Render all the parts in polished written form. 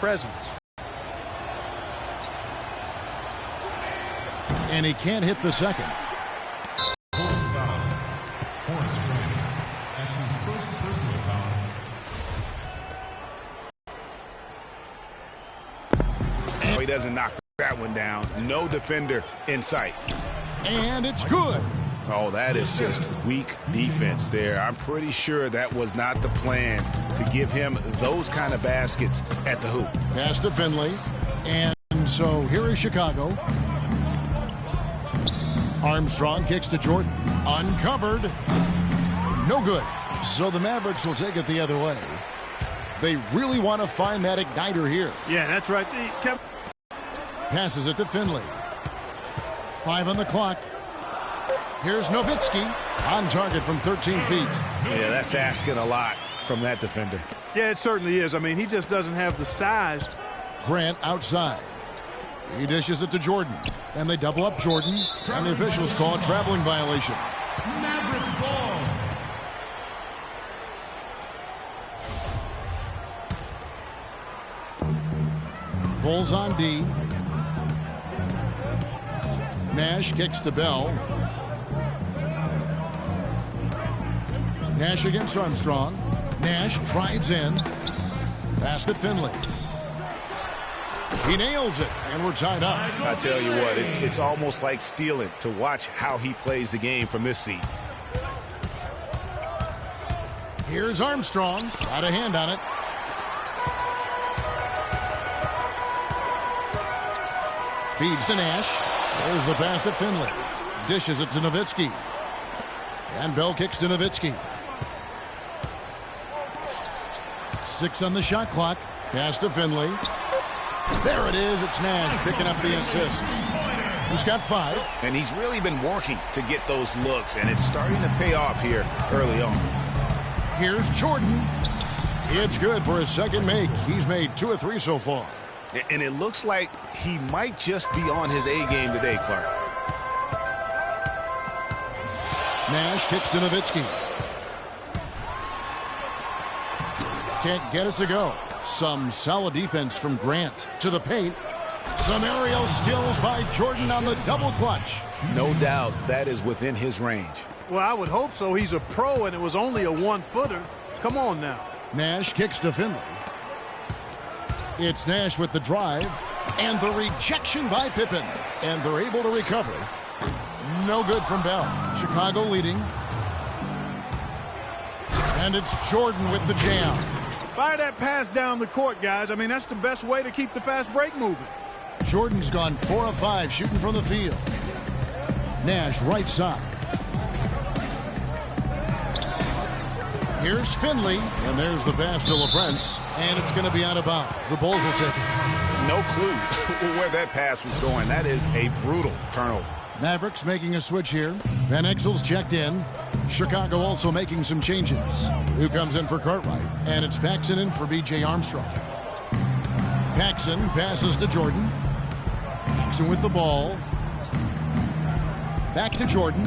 presence. And he can't hit the second. He doesn't knock that one down. No defender in sight. And it's good. Oh, that is just weak defense there. I'm pretty sure that was not the plan to give him those kind of baskets at the hoop. Pass to Finley. And so here is Chicago. Armstrong kicks to Jordan. Uncovered. No good. So the Mavericks will take it the other way. They really want to find that igniter here. Yeah, that's right. Passes it to Finley. 5 on the clock. Here's Nowitzki on target from 13 feet. Yeah, that's asking a lot from that defender. Yeah, it certainly is. I mean, he just doesn't have the size. Grant outside. He dishes it to Jordan. And they double up Jordan. And the officials call a traveling violation. Mavericks ball. Bulls on D. Nash kicks to Bell. Nash against Armstrong. Nash drives in. Pass to Finley. He nails it, and we're tied up. I tell you what, it's almost like stealing to watch how he plays the game from this seat. Here's Armstrong. Got a hand on it. Feeds to Nash. There's the pass to Finley. Dishes it to Nowitzki. And Bell kicks to Nowitzki. 6 on the shot clock. Pass to Finley. There it is. It's Nash picking up the assist. He's got 5. And he's really been working to get those looks, and it's starting to pay off here early on. Here's Jordan. It's good for his second make. He's made 2 of 3 so far. And it looks like he might just be on his A game today, Clark. Nash kicks to Nowitzki. Can't get it to go. Some solid defense from Grant to the paint. Some aerial skills by Jordan on the double clutch. No doubt that is within his range. Well, I would hope so. He's a pro, and it was only a 1-footer. Come on now. Nash kicks to Finley. It's Nash with the drive. And the rejection by Pippen. And they're able to recover. No good from Bell. Chicago leading. And it's Jordan with the jam. Fire that pass down the court, guys. I mean, that's the best way to keep the fast break moving. Jordan's gone 4 of 5 shooting from the field. Nash right side. Here's Finley, and there's the pass to LaFrance, and it's going to be out of bounds. The Bulls will take it. No clue where that pass was going. That is a brutal turnover. Mavericks making a switch here. Van Exel's checked in. Chicago also making some changes. Who comes in for Cartwright? And it's Paxson in for B.J. Armstrong. Paxson passes to Jordan. Paxson with the ball. Back to Jordan.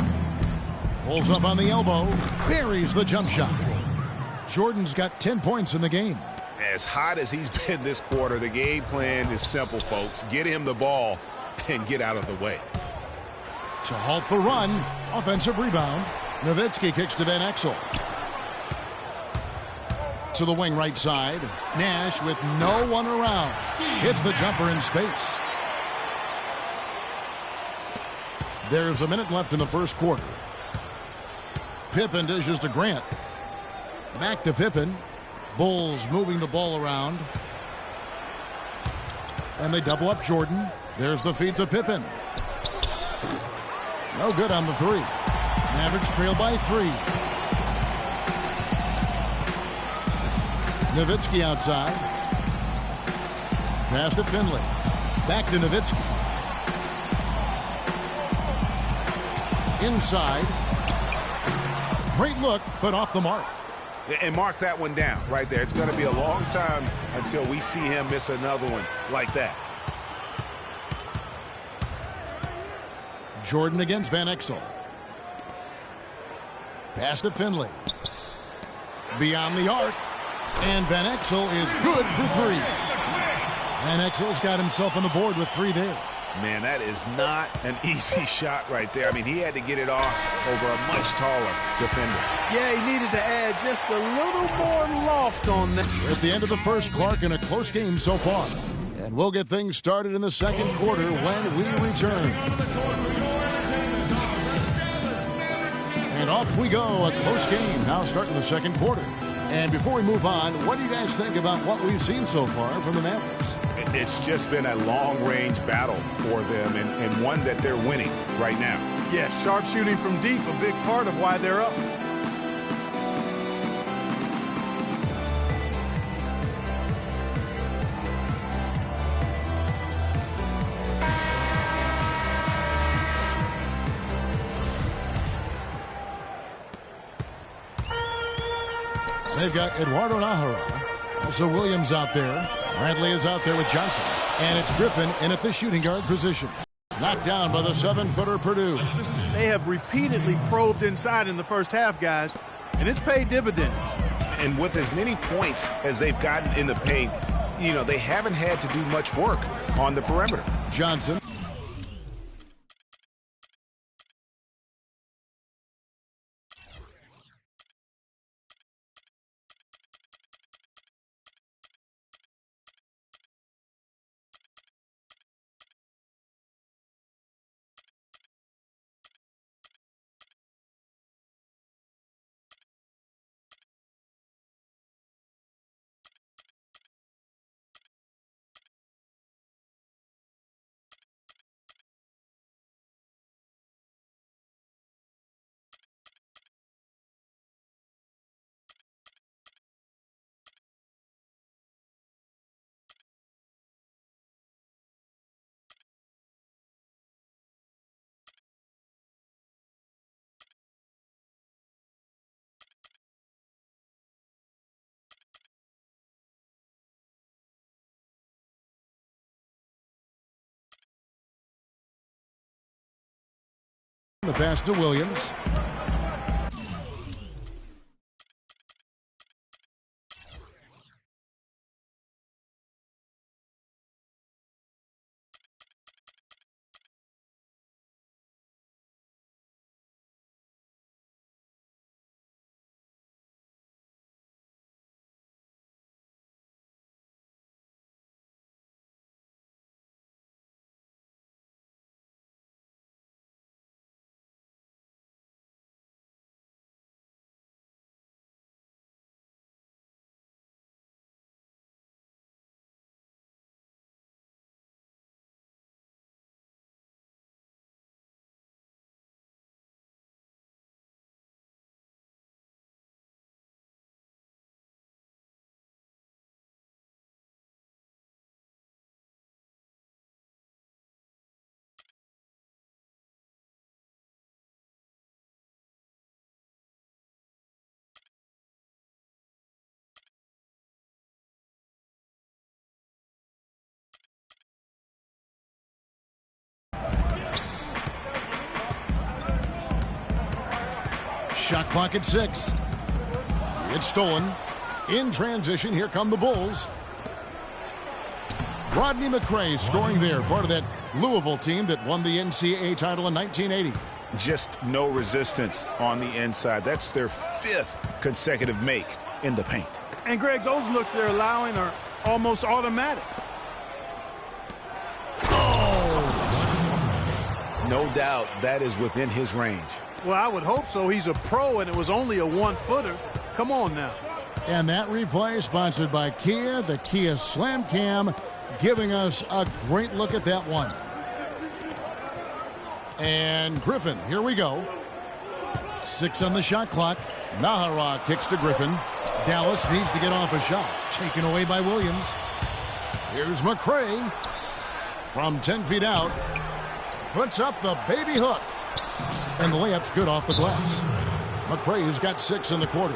Pulls up on the elbow. Buries the jump shot. Jordan's got 10 points in the game. As hot as he's been this quarter, the game plan is simple, folks. Get him the ball and get out of the way. To halt the run, offensive rebound. Nowitzki kicks to Van Exel. To the wing right side. Nash with no one around. Hits the jumper in space. There's a minute left in the first quarter. Pippen dishes to Grant. Back to Pippen. Bulls moving the ball around. And they double up Jordan. There's the feed to Pippen. No good on the 3. Mavericks trail by 3. Nowitzki outside. Pass to Finley. Back to Nowitzki. Inside. Great look, but off the mark. And mark that one down right there. It's going to be a long time until we see him miss another one like that. Jordan against Van Exel. Pass to Finley. Beyond the arc. And Van Exel is good for 3. And Exel's got himself on the board with 3 there. Man, that is not an easy shot right there. I mean, he had to get it off over a much taller defender. Yeah, he needed to add just a little more loft on that. We're at the end of the first, Clark, in a close game so far. And we'll get things started in the second quarter when we return. And off we go, a close game now starting the second quarter. And before we move on, what do you guys think about what we've seen so far from the Mavericks? It's just been a long-range battle for them and one that they're winning right now. Yeah, sharp shooting from deep, a big part of why they're up. They've got Eduardo Nahara. Also Williams out there. Bradley is out there with Johnson. And it's Griffin in at the shooting guard position. Knocked down by the 7-footer Purdue. They have repeatedly probed inside in the first half, guys, and it's paid dividends. And with as many points as they've gotten in the paint, you know, they haven't had to do much work on the perimeter. Johnson. The pass to Williams. Shot clock at 6. It's stolen. In transition, here come the Bulls. Rodney McRae scoring there, part of that Louisville team that won the NCAA title in 1980. Just no resistance on the inside. That's their 5th consecutive make in the paint. And, Greg, those looks they're allowing are almost automatic. No doubt that is within his range. Well, I would hope so. He's a pro, and it was only a 1-footer. Come on now. And that replay sponsored by Kia, the Kia Slam Cam, giving us a great look at that one. And Griffin, here we go. 6 on the shot clock. Nahara kicks to Griffin. Dallas needs to get off a shot. Taken away by Williams. Here's McRae. From 10 feet out. Puts up the baby hook. And the layup's good off the glass. McRae's got 6 in the quarter.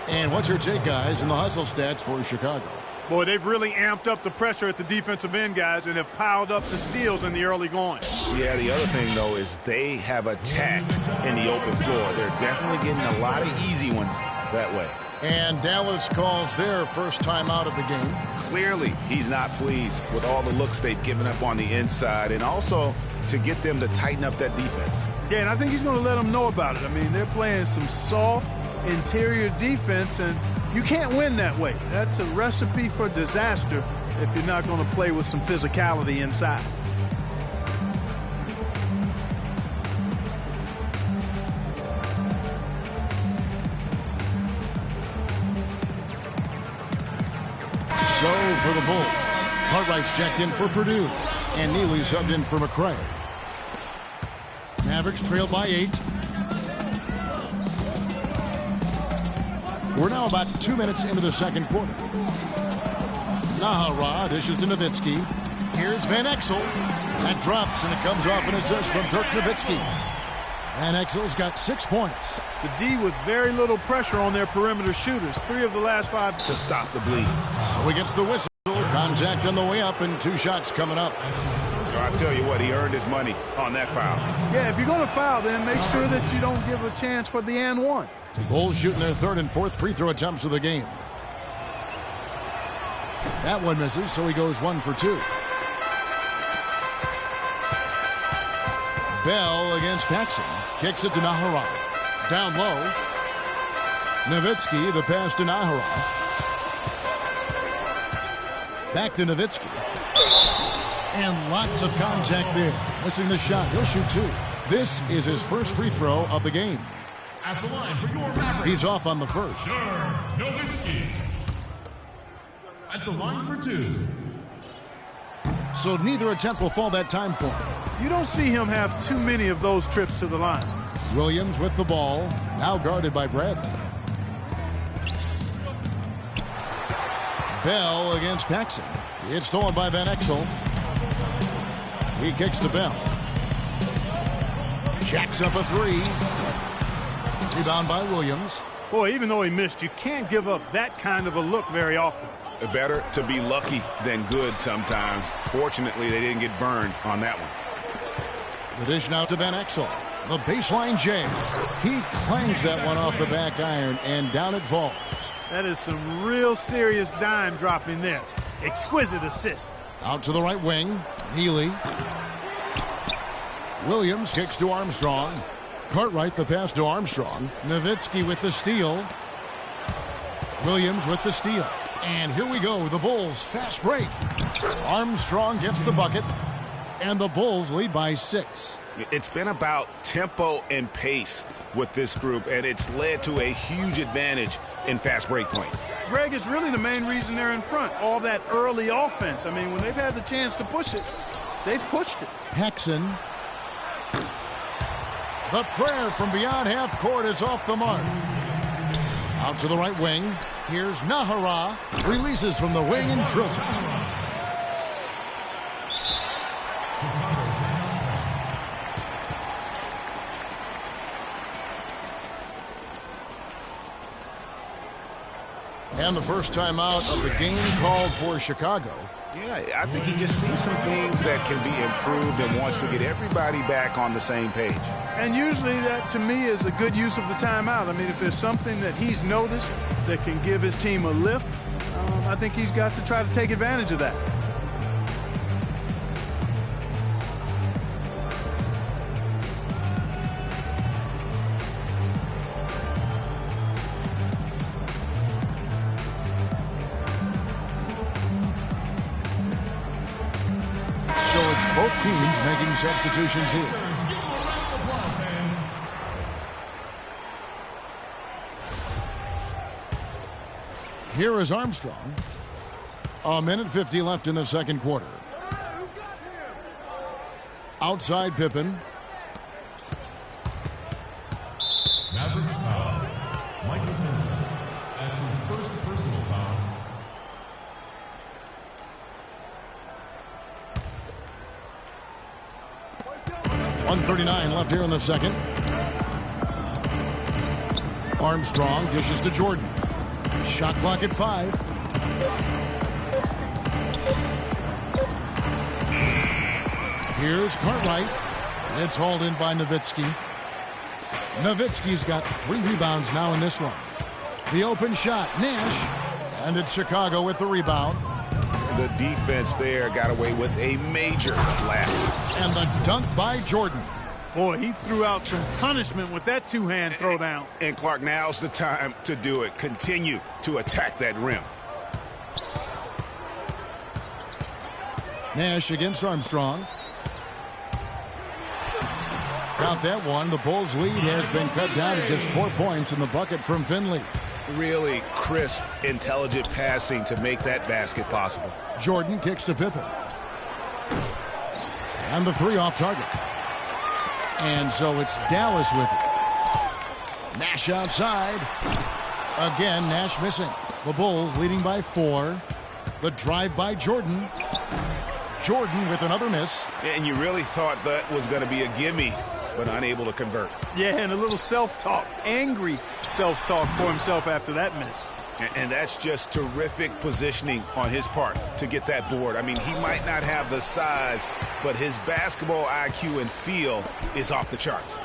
And what's your take, guys, in the hustle stats for Chicago? Boy, they've really amped up the pressure at the defensive end, guys, and have piled up the steals in the early going. Yeah, the other thing, though, is they have attacked in the open floor. They're definitely getting a lot of easy ones that way. And Dallas calls their first time out of the game. Clearly, he's not pleased with all the looks they've given up on the inside, and also to get them to tighten up that defense. Yeah, and I think he's going to let them know about it. I mean, they're playing some soft interior defense, and you can't win that way. That's a recipe for disaster if you're not going to play with some physicality inside. So for the Bulls, Cartwright's checked in for Purdue, and Neely subbed in for McCray. Mavericks trail by 8. We're now about 2 minutes into the second quarter. Nahara dishes to Nowitzki. Here's Van Exel. That drops, and it comes off an assist from Dirk Nowitzki. Van Exel's got 6 points. The D with very little pressure on their perimeter shooters. 3 of the last 5 To stop the bleeds. So he gets the whistle. Contact on the way up, and 2 shots coming up. So I tell you what, he earned his money on that foul. Yeah, if you're going to foul, then make sure that you don't give a chance for the and one. The Bulls shooting their 3rd and 4th free throw attempts of the game. That one misses, so he goes 1 for 2. Bell against Paxson. Kicks it to Nahara. Down low. Nowitzki, the pass to Nahara. Back to Nowitzki. And lots of contact there. Missing the shot. He'll shoot 2. This is his first free throw of the game. At the line for your Mavericks, He's off on the first. Nowitzki. At the line for 2. So neither attempt will fall that time for him. You don't see him have too many of those trips to the line. Williams with the ball. Now guarded by Bradley. Bell against Paxson. It's stolen by Van Exel. He kicks to Bell. Jacks up a 3. Rebound by Williams. Boy, even though he missed, you can't give up that kind of a look very often. Better to be lucky than good sometimes. Fortunately, they didn't get burned on that one. The dish now to Van Exel. The baseline J. He clangs that one off the back iron, and down it falls. That is some real serious dime dropping there. Exquisite assist. Out to the right wing. Neely. Williams kicks to Armstrong. Cartwright the pass to Armstrong. Nowitzki with the steal. Williams with the steal. And here we go. The Bulls fast break. Armstrong gets the bucket. And the Bulls lead by 6. It's been about tempo and pace with this group, and it's led to a huge advantage in fast break points. Greg, it's really the main reason they're in front. All that early offense. I mean, when they've had the chance to push it, they've pushed it. Paxson. The prayer from beyond half court is off the mark. Out to the right wing. Here's Nahara. Releases from the wing and drills it. And the first time out of the game called for Chicago. Yeah, I think he just sees some things that can be improved and wants to get everybody back on the same page. And usually that, to me, is a good use of the timeout. I mean, if there's something that he's noticed that can give his team a lift, I think he's got to try to take advantage of that. So it's both teams making substitutions here. Here is Armstrong. 1:50 left in the second quarter. Outside Pippen. Mavericks foul. Michael Finley. That's his first personal foul. .139 left here in the second. Armstrong dishes to Jordan. Shot clock at 5. Here's Cartwright. It's hauled in by Nowitzki. Nowitzki's got 3 rebounds now in this one. The open shot, Nash. And it's Chicago with the rebound. The defense there got away with a major lapse. And the dunk by Jordan. Boy, he threw out some punishment with that two-hand throwdown. And Clark, now's the time to do it. Continue to attack that rim. Nash against Armstrong. Count that one. The Bulls' lead has been cut down to just 4 points in the bucket from Finley. Really crisp, intelligent passing to make that basket possible. Jordan kicks to Pippen. And the three off target. And so it's Dallas with it. Nash outside. Again, Nash missing. The Bulls leading by 4. The drive by Jordan. Jordan with another miss. And you really thought that was going to be a gimme, but unable to convert. Yeah, and a little self-talk, angry self-talk for himself after that miss. And that's just terrific positioning on his part to get that board. I mean, he might not have the size, but his basketball IQ and feel is off the charts.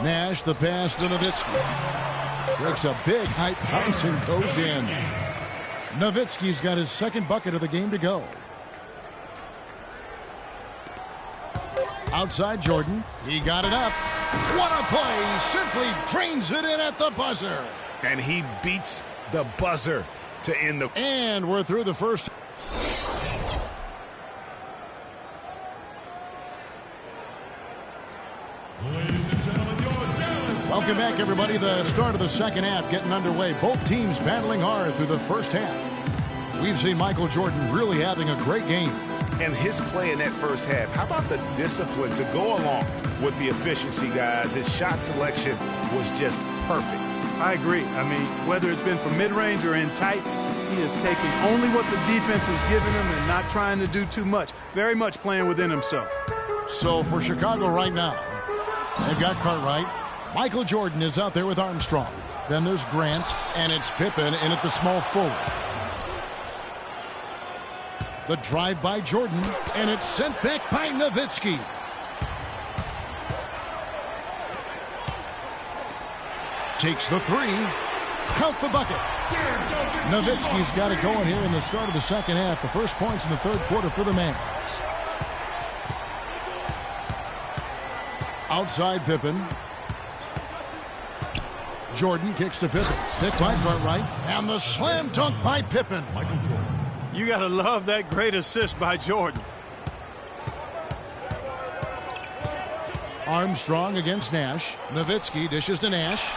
Nash, the pass to Nowitzki. Breaks a big high bounce and goes in. Nowitzki's got his second bucket of the game to go. Outside Jordan. He got it up. What a play. Simply drains it in at the buzzer. And he beats the buzzer to end the... And we're through the first. Ladies and gentlemen, your Dallas. Welcome back, everybody. The start of the second half getting underway. Both teams battling hard through the first half. We've seen Michael Jordan really having a great game. And his play in that first half, how about the discipline to go along with the efficiency, guys? His shot selection was just perfect. I agree. I mean, whether it's been from mid-range or in tight, he is taking only what the defense is giving him and not trying to do too much. Very much playing within himself. So for Chicago right now, they've got Cartwright. Michael Jordan is out there with Armstrong. Then there's Grant, and it's Pippen in at the small forward. The drive by Jordan, and it's sent back by Nowitzki. Takes the three. Count the bucket. Nowitzki's got it going here in the start of the second half. The first points in the third quarter for the Mavs. Outside Pippen. Jordan kicks to Pippen. Picked by Cartwright. And the slam dunk by Pippen. Michael Jordan. You got to love that great assist by Jordan. Armstrong against Nash. Nowitzki dishes to Nash.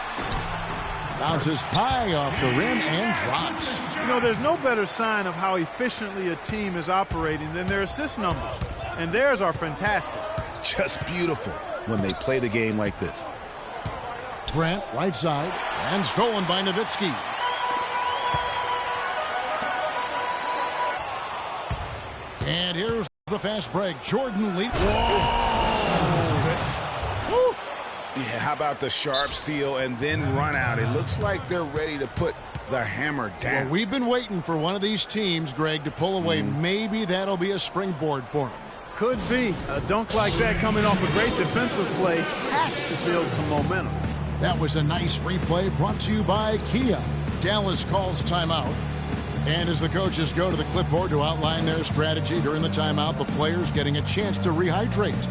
Bounces high off the rim and drops. You know, there's no better sign of how efficiently a team is operating than their assist numbers. And theirs are fantastic. Just beautiful when they play the game like this. Grant, right side, and stolen by Nowitzki. And here's the fast break. Jordan lead. Whoa! Yeah, how about the sharp steal and then run out? It looks like they're ready to put the hammer down. Well, we've been waiting for one of these teams, Greg, to pull away. Maybe that'll be a springboard for them. Could be. A dunk like that coming off a great defensive play has to build some momentum. That was a nice replay brought to you by Kia. Dallas calls timeout. And as the coaches go to the clipboard to outline their strategy during the timeout, the players getting a chance to rehydrate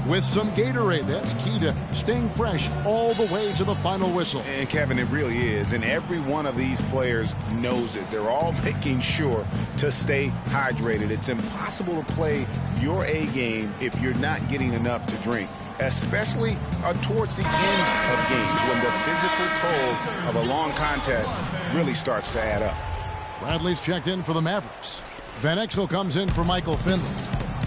with some Gatorade. That's key to staying fresh all the way to the final whistle. And Kevin, it really is. And every one of these players knows it. They're all making sure to stay hydrated. It's impossible to play your A game if you're not getting enough to drink, especially towards the end of games when the physical toll of a long contest really starts to add up. Bradley's checked in for the Mavericks. Van Exel comes in for Michael Finley.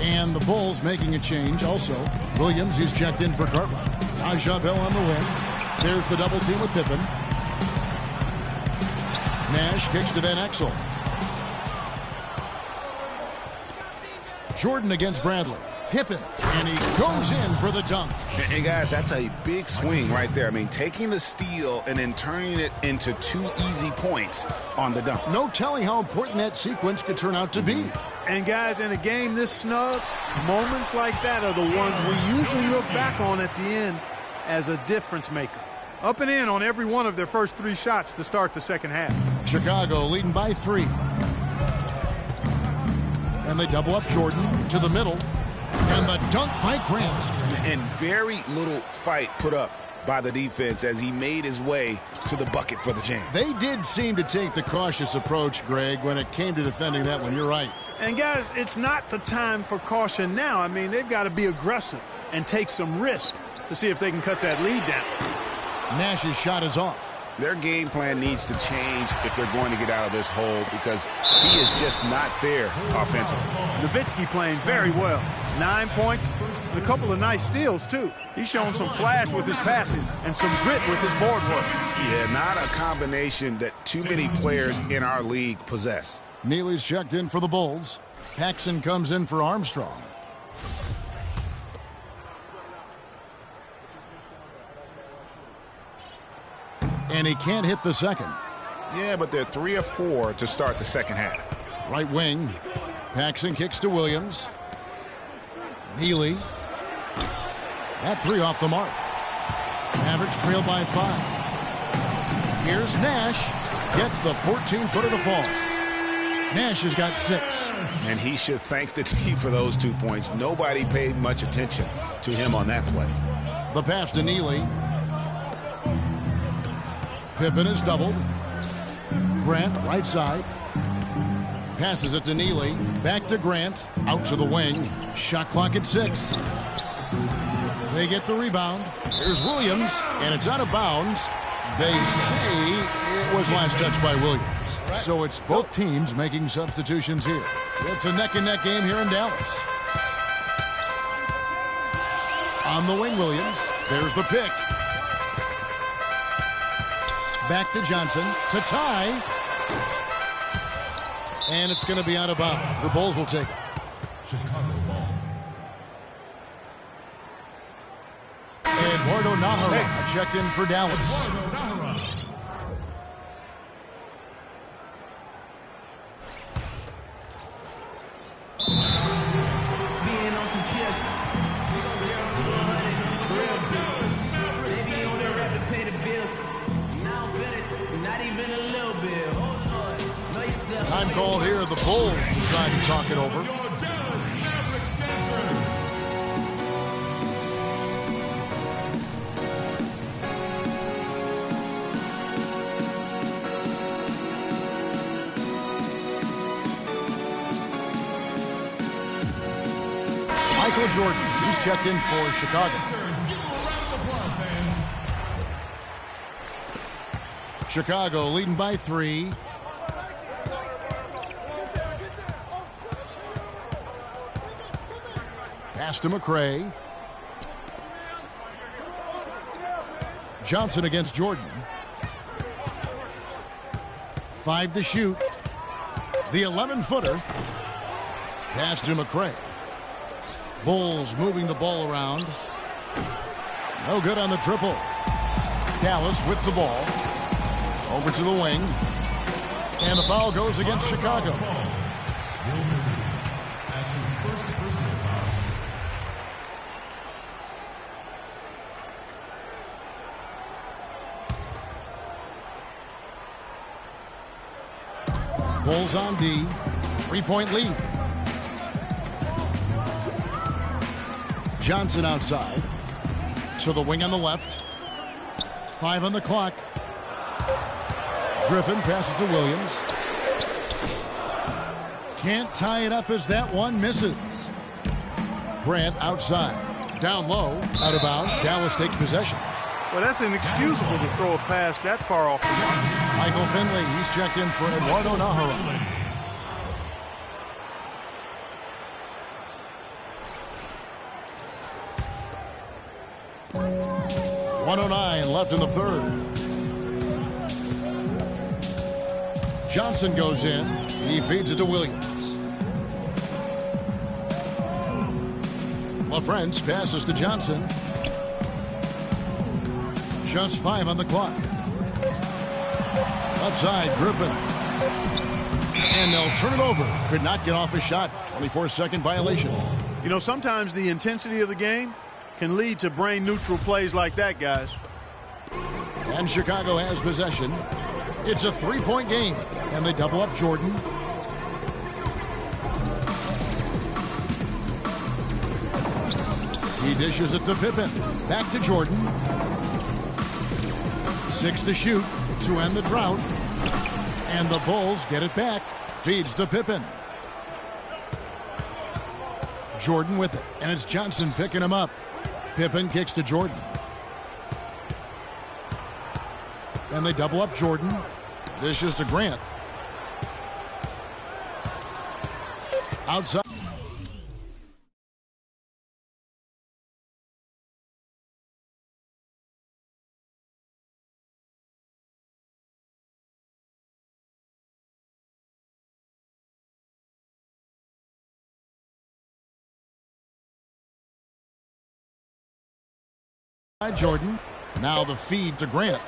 And the Bulls making a change also. Williams, he's checked in for Cartwright. Aja Bell on the wing. There's the double team with Pippen. Nash kicks to Van Exel. Jordan against Bradley. Pippen, and he goes in for the dunk. And guys, that's a big swing right there. I mean, taking the steal and then turning it into 2 easy points on the dunk. No telling how important that sequence could turn out to be. And guys, in a game this snug, moments like that are the ones we usually look back on at the end as a difference maker. Up and in on every one of their first 3 shots to start the second half. Chicago leading by 3. And they double up Jordan to the middle. And the dunk by Grant. And very little fight put up by the defense as he made his way to the bucket for the jam. They did seem to take the cautious approach, Greg, when it came to defending that one. You're right. And, guys, it's not the time for caution now. I mean, they've got to be aggressive and take some risk to see if they can cut that lead down. Nash's shot is off. Their game plan needs to change if they're going to get out of this hole because he is just not there offensively. Nowitzki playing very well. 9 points and a couple of nice steals, too. He's showing some flash with his passing and some grit with his board work. Yeah, not a combination that too many players in our league possess. Neely's checked in for the Bulls. Paxson comes in for Armstrong. And he can't hit the second. Yeah, but they're 3 of 4 to start the second half. Right wing. Paxson kicks to Williams. Neely. That 3 off the mark. Mavericks trail by 5. Here's Nash. Gets the 14-footer to fall. Nash has got 6. And he should thank the team for those 2 points. Nobody paid much attention to him on that play. The pass to Neely. Pippen is doubled. Grant, right side. Passes it to Neely. Back to Grant. Out to the wing. Shot clock at 6. They get the rebound. Here's Williams, and it's out of bounds. They say it was last touched by Williams. So it's both teams making substitutions here. It's a neck-and-neck game here in Dallas. On the wing, Williams. There's the pick. Back to Johnson to tie. And it's going to be out of bounds. The Bulls will take it. Chicago ball. Eduardo Nahara checked in for Dallas. Time call here. The Bulls decide to talk it over. Michael Jordan, he's checked in for Chicago. Chicago leading by 3. Pass to McRae. Johnson against Jordan. 5 to shoot. The 11-footer. Pass to McRae. Bulls moving the ball around. No good on the triple. Dallas with the ball. Over to the wing. And the foul goes against Chicago. That's his first personal foul. Bulls on D. 3-point lead. Johnson outside. To the wing on the left. 5 on the clock. Griffin passes to Williams. Can't tie it up as that one misses. Grant outside. Down low. Out of bounds. Dallas takes possession. Well, that's inexcusable to throw a pass that far off the mark. Michael Finley, he's checked in for Eduardo Nahara. 1:09 left in the third. Johnson goes in. He feeds it to Williams. LaFrance passes to Johnson. Just 5 on the clock. Left side, Griffin. And they'll turn it over. Could not get off a shot. 24-second violation. You know, sometimes the intensity of the game can lead to brain-neutral plays like that, guys. And Chicago has possession. It's a three-point game. And they double up Jordan. He dishes it to Pippen. Back to Jordan. 6 to shoot to end the drought. And the Bulls get it back. Feeds to Pippen. Jordan with it. And it's Johnson picking him up. Pippen kicks to Jordan. And they double up Jordan. Dishes to Grant. Outside. Jordan. Now the feed to Grant.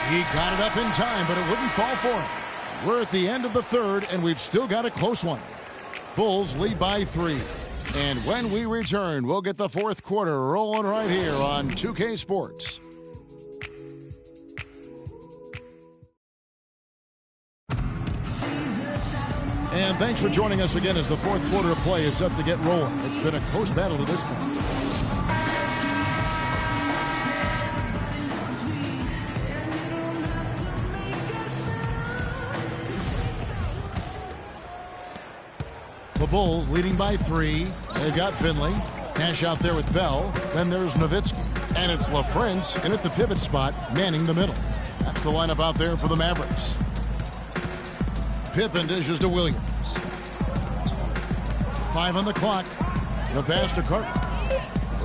He got it up in time, but it wouldn't fall for him. We're at the end of the third, and we've still got a close one. Bulls lead by 3. And when we return, we'll get the fourth quarter rolling right here on 2K Sports. And thanks for joining us again as the fourth quarter of play is set to get rolling. It's been a close battle to this point. The Bulls leading by 3. They've got Finley. Nash out there with Bell. Then there's Nowitzki. And it's LaFrance in at the pivot spot, manning the middle. That's the lineup out there for the Mavericks. Pippen dishes to Williams. 5 on the clock. The pass to Carter.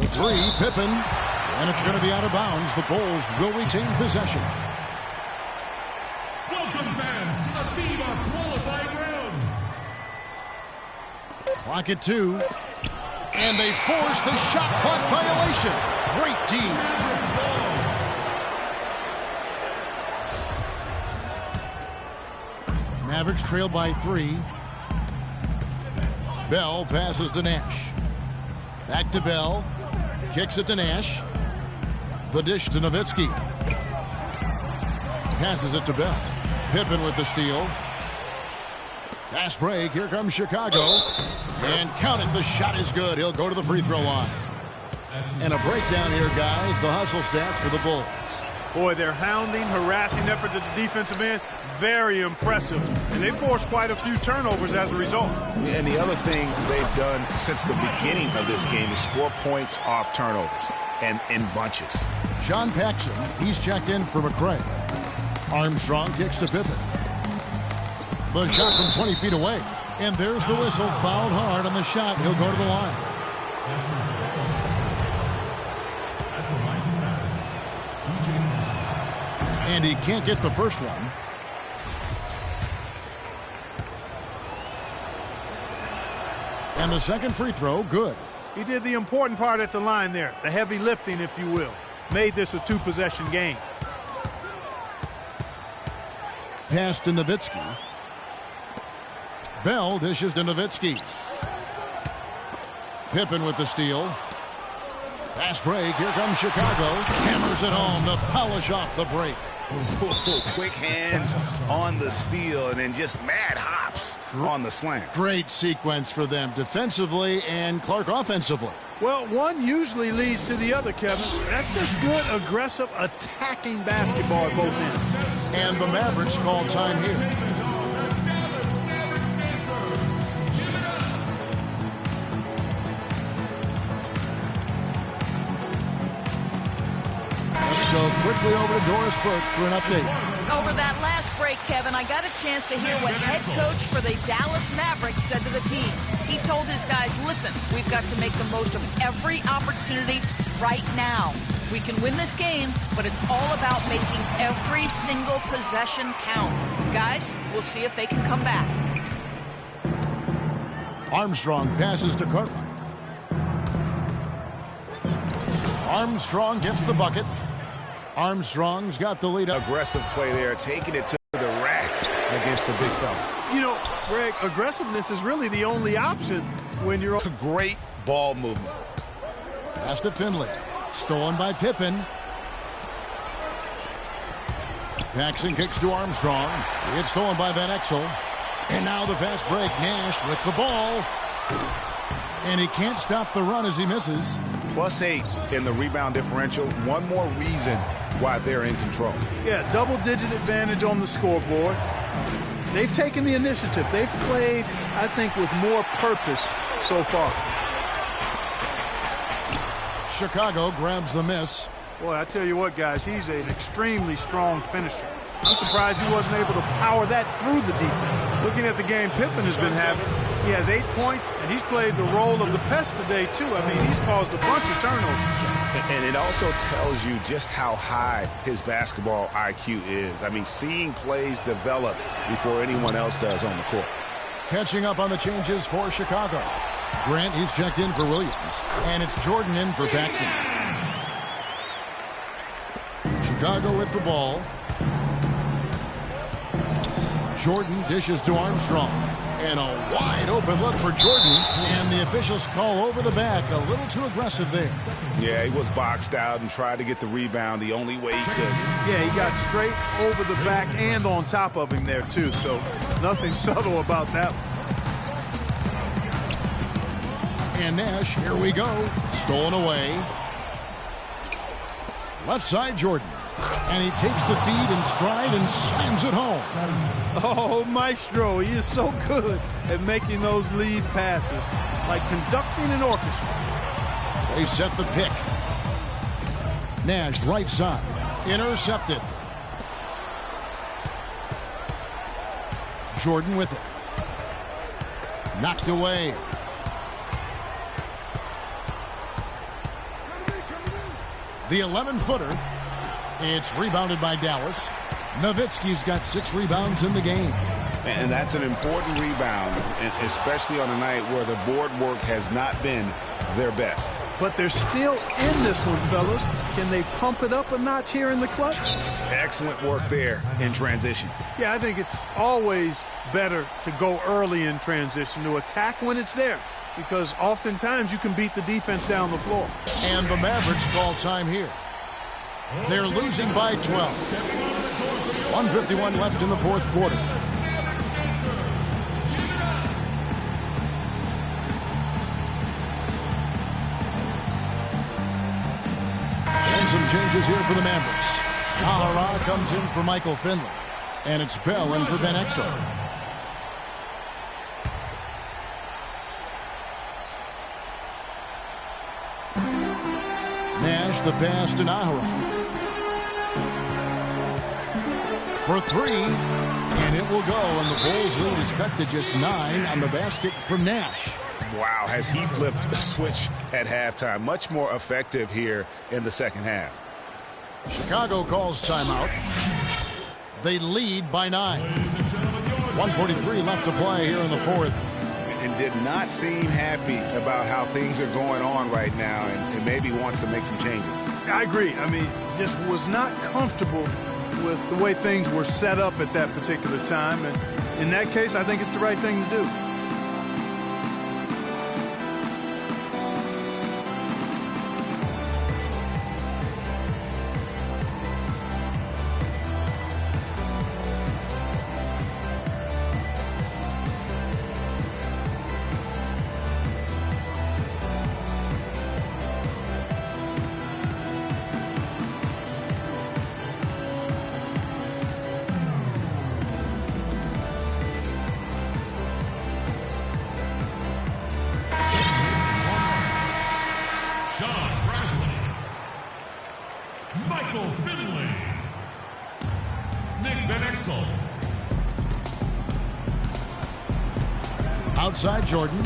The 3, Pippen. And it's going to be out of bounds. The Bulls will retain possession. Welcome, fans, to the FIBA qualifying round. Clock at 2. And they force the shot clock violation. Great D. Mavericks trail by 3. Bell passes to Nash. Back to Bell. Kicks it to Nash. The dish to Nowitzki. Passes it to Bell. Pippen with the steal. Fast break. Here comes Chicago. And count it. The shot is good. He'll go to the free throw line. And a breakdown here, guys. The hustle stats for the Bulls. Boy, their hounding, harassing effort at the defensive end, very impressive. And they forced quite a few turnovers as a result. And the other thing they've done since the beginning of this game is score points off turnovers and in bunches. John Paxson, he's checked in for McRae. Armstrong kicks to Pippen. The shot from 20 feet away. And there's the whistle. Fouled hard on the shot. He'll go to the line. That's his second. At the line for the Mavericks, and he can't get the first one. And the second free throw, good. He did the important part at the line there, the heavy lifting, if you will. Made this a 2-possession game. Pass to Nowitzki. Bell dishes to Nowitzki. Pippen with the steal. Fast break. Here comes Chicago. Hammers it home to polish off the break. Ooh, quick hands on the steal and then just mad hops on the slant. Great sequence for them defensively and Clark offensively. Well, one usually leads to the other, Kevin. That's just good, aggressive, attacking basketball at both ends. And the Mavericks call time here. Go quickly over to Doris Burke for an update. Over that last break, Kevin, I got a chance to hear what head coach for the Dallas Mavericks said to the team. He told his guys, listen, we've got to make the most of every opportunity right now. We can win this game, but it's all about making every single possession count. Guys, we'll see if they can come back. Armstrong passes to Cartwright. Armstrong gets the bucket. Armstrong's got the lead. Aggressive play there, taking it to the rack against the big fella. You know, Greg, aggressiveness is really the only option when you're... A great ball movement. Pass to Finley. Stolen by Pippen. Paxson kicks to Armstrong. It's stolen by Van Exel. And now the fast break. Nash with the ball. And he can't stop the run as he misses. +8 in the rebound differential. One more reason why they're in control. Yeah, double-digit advantage on the scoreboard. They've taken the initiative. They've played, I think, with more purpose so far. Chicago grabs the miss. Boy, I tell you what, guys, he's an extremely strong finisher. I'm surprised he wasn't able to power that through the defense. Looking at the game Pippen has been having, he has 8 points, and he's played the role of the pest today, too. I mean, he's caused a bunch of turnovers. And it also tells you just how high his basketball IQ is. I mean, seeing plays develop before anyone else does on the court. Catching up on the changes for Chicago. Grant, he's checked in for Williams. And it's Jordan in for Paxson. Chicago with the ball. Jordan dishes to Armstrong. And a wide open look for Jordan. And the officials call over the back. A little too aggressive there. Yeah, he was boxed out and tried to get the rebound the only way he could. Yeah, he got straight over the back and on top of him there, too. So nothing subtle about that one. And Nash, here we go. Stolen away. Left side, Jordan. And he takes the feed in stride and slams it home. Oh, Maestro, he is so good at making those lead passes, like conducting an orchestra. They set the pick. Nash, right side. Intercepted. Jordan with it. Knocked away. The 11-footer. It's rebounded by Dallas. Nowitzki's got 6 rebounds in the game. And that's an important rebound, especially on a night where the board work has not been their best. But they're still in this one, fellas. Can they pump it up a notch here in the clutch? Excellent work there in transition. Yeah, I think it's always better to go early in transition, to attack when it's there, because oftentimes you can beat the defense down the floor. And the Mavericks call time here. They're losing by 12. 1:51 left in the fourth quarter. And some changes here for the Mavericks. Ahara comes in for Michael Finley. And it's Bell in for Van Exel. Nash the pass to Ahara. For 3, and it will go, and the Bulls lead is cut to just 9 on the basket from Nash. Wow, has he flipped the switch at halftime. Much more effective here in the second half. Chicago calls timeout. They lead by 9. 1:43 left to play here in the fourth. And did not seem happy about how things are going on right now, and maybe wants to make some changes. I agree. I mean, just was not comfortable with the way things were set up at that particular time. And in that case, I think it's the right thing to do. Michael Finley. Nick Van Exel. Outside Jordan.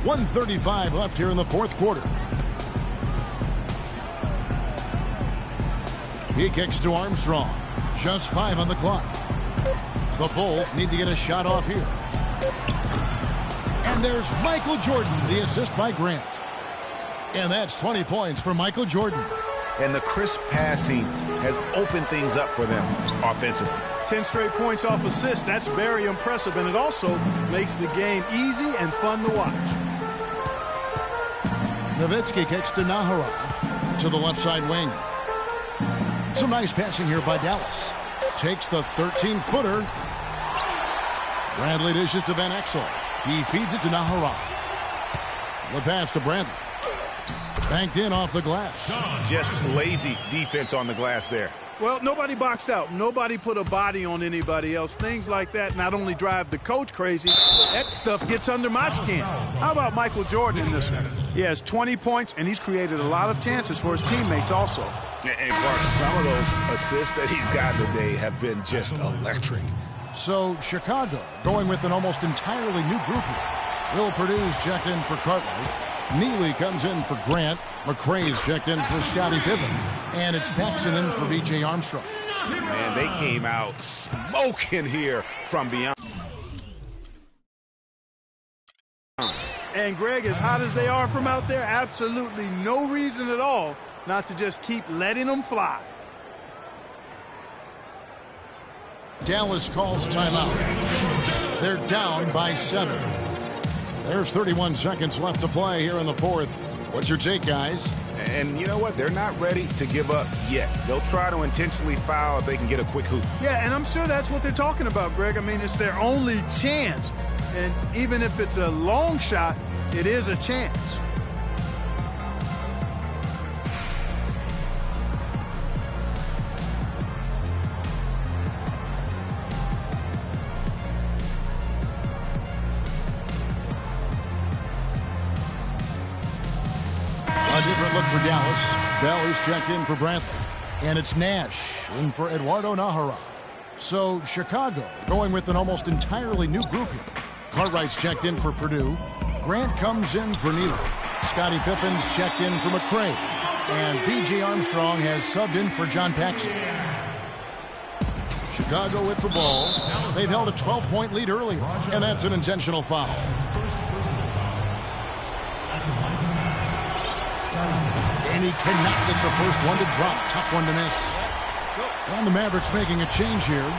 1:35 left here in the fourth quarter. He kicks to Armstrong. Just 5 on the clock. The Bulls need to get a shot off here. And there's Michael Jordan, the assist by Grant. And that's 20 points for Michael Jordan. And the crisp passing has opened things up for them offensively. 10 straight points off assists. That's very impressive, and it also makes the game easy and fun to watch. Nowitzki kicks to Nahara. to the left side wing. Some nice passing here by Dallas. Takes the 13-footer. Bradley dishes to Van Exel. He feeds it to Nahara. The pass to Bradley. Banked in off the glass. Just lazy defense on the glass there. Well, nobody boxed out. Nobody put a body on anybody else. Things like that not only drive the coach crazy, that stuff gets under my skin. How about Michael Jordan in this one? He has 20 points, and he's created a lot of chances for his teammates also. And Clark, some of those assists that he's gotten today have been just electric. So Chicago going with an almost entirely new group here. Will Purdue's checked in for Cartwright. Neely comes in for Grant. McCrae's checked in for Scottie Pippen. And it's Paxson in for B.J. Armstrong. Man, they came out smoking here from beyond. And, Greg, as hot as they are from out there, absolutely no reason at all not to just keep letting them fly. Dallas calls timeout. They're down by 7. There's 31 seconds left to play here in the fourth. What's your take, guys? And you know what? They're not ready to give up yet. They'll try to intentionally foul if they can get a quick hoop. Yeah, and I'm sure that's what they're talking about, Greg. I mean, it's their only chance. And even if it's a long shot, it is a chance. A different look for Dallas. Bell is checked in for Bradley. And it's Nash in for Eduardo Nahara. So Chicago going with an almost entirely new group here. Cartwright's checked in for Purdue. Grant comes in for Neely. Scottie Pippen's checked in for McCrae. And B.J. Armstrong has subbed in for John Paxson. Chicago with the ball. They've held a 12-point lead earlier, and that's an intentional foul. And he cannot get the first one to drop. Tough one to miss. And the Mavericks making a change here.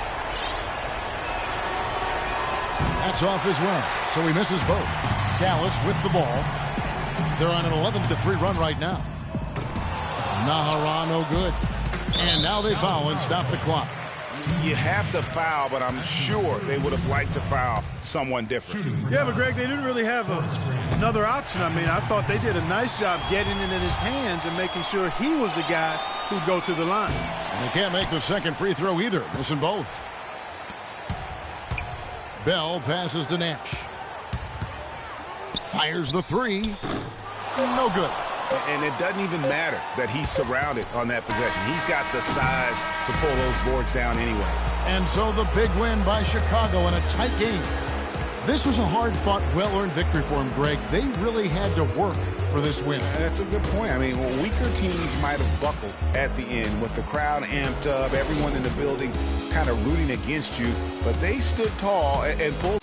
That's off as well, so he misses both. Dallas with the ball. They're on an 11-3 run right now. Nahara no good. And now they foul and stop the clock. You have to foul, but I'm sure they would have liked to foul someone different. Yeah, but Greg, they didn't really have another option. I mean, I thought they did a nice job getting it in his hands and making sure he was the guy who'd go to the line. And they can't make the second free throw either, missing both. Bell passes to Nash. Fires the three. No good. And it doesn't even matter that he's surrounded on that possession. He's got the size to pull those boards down anyway. And so the big win by Chicago in a tight game. This was a hard-fought, well-earned victory for him, Greg. They really had to work for this win. That's a good point. I mean, weaker teams might have buckled at the end with the crowd amped up, everyone in the building kind of rooting against you. But they stood tall and pulled.